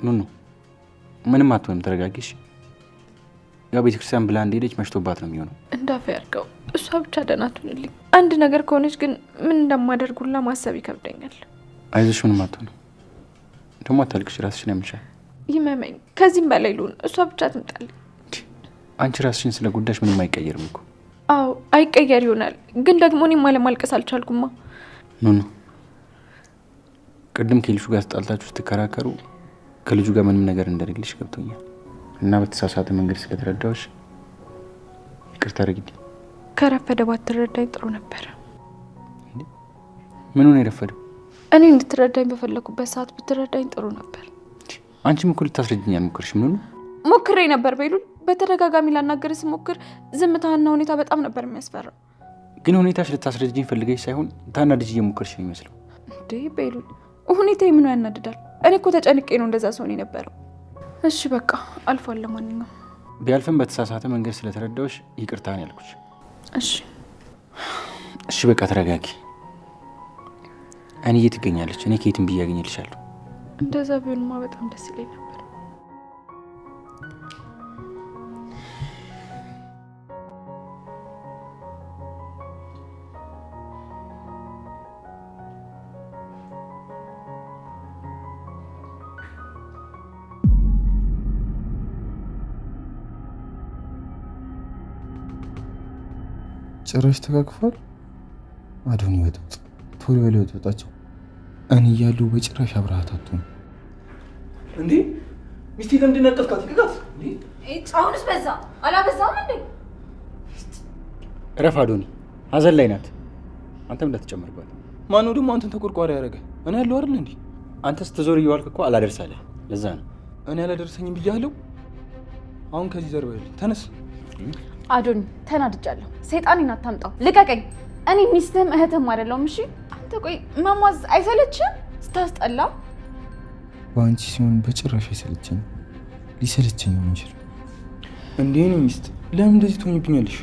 ኑኑ ምንም አትሆንም ተረጋጊሽ ያው ቤተክርስቲያን ብላ እንደሄደች መሽቶባት ነው የሚሆነው እንዳፈ ያርገው እሷ ብቻ ደህና ትሁንልኝ አንድ ነገር ከሆነች ግን ምን እንደማደርጉላ ማሰብ ይከብደኛል አይዞሽ ምንም አትሆንም ደግሞ አታልቅሽ ራስሽን ያምሻል ይመመኝ ከዚህም በላይ ልሁን እሷ ብቻ ትምጣልኝ አንቺ ራስሽን ስለ ጉዳይሽ ምንም አይቀየርም እኮ አዎ አይቀየር ይሆናል ግን ደግሞ እኔም ማለማልቀስ አልቻልኩማ ኑኑ ቅድም ከልጁ ጋር ተጣልታችሁ ስትከራከሩ ከልጁ ጋር ምንም ነገር እንደሌለሽ ገብቶኛል እና በተሳሳተ መንገድ ስለተረዳሁሽ ይቅርታ አድርጊልኝ ከረፈደ ባትረዳኝ ጥሩ ነበር ምን ሆነ የረፈደው እኔ እንድትረዳኝ በፈለኩበት ሰዓት ብትረዳኝ ጥሩ ነበር አንቺም እኮ ልታስረጅኝ አልሞከርሽም ኑኑ ሞክሬ ነበር በይሉል በተደጋጋሚ ላናገርሽ ሞክር ዝምታና ሁኔታ በጣም ነበር የሚያስፈራው ግን ሁኔታሽ ልታስረጅኝ ፈልገሽ ሳይሆን ታናድጅ እየሞከርሽ ነው የሚመስለው እንዴ በይሉል ሁኔታዬ ምን ያናድዳል እኔ እኮ ተጨንቄ ነው እንደዛ ሰው ነው የነበረው እሺ በቃ አልፏል ለማንኛውም ቢያልፈም በተሳሳተ መንገድ ስለተረዳሁሽ ይቅርታ ነው ያልኩሽ እሺ በቃ ተረጋጊ እኔ እየትገኛለች እኔ ከየትም ብያገኝልሻለሁ እንደዛ ቢሆንማ በጣም ደስ ይለኝ ነበር ጭራሽ ተጋግፏል አዶኒ ወጣት ቶሎ ወለ ወጣቸው እኔ ያለው በጭራሽ አብራታቱ እንዴ ሚስቴ ለምንድን ነቀስካት ይቀቃት እንዴ አሁንስ በዛ አላበዛም እንዴ ረፍ አዶኒ ሀዘን ላይ ናት አንተም እንዳትጨምርባት ማን ነው ደግሞ አንተን ተቆርቋሪ ያደረገ እኔ ያለው አይደል እንዴ አንተስ ተዞር ይዋልክ እኮ አላደርሳለህ ለዛ ነው እኔ አላደርሰኝም ብያለሁ አሁን ከዚህ ዘርበል ተነስ አዶኒ ተናድጃለሁ ሰይጣኔን አታምጣው ልቀቀኝ እኔ ሚስትህም እህትህም አይደለሁም እሺ አንተ ቆይ ማማዝ አይሰለችም ስታስጠላ ባንቺ ሲሆን በጭራሽ አይሰለችኝ ሊሰለችኝ ነው እንጂ እንዴ ነው ሚስት ለምን እንደዚህ ትሆኝብኛለሽ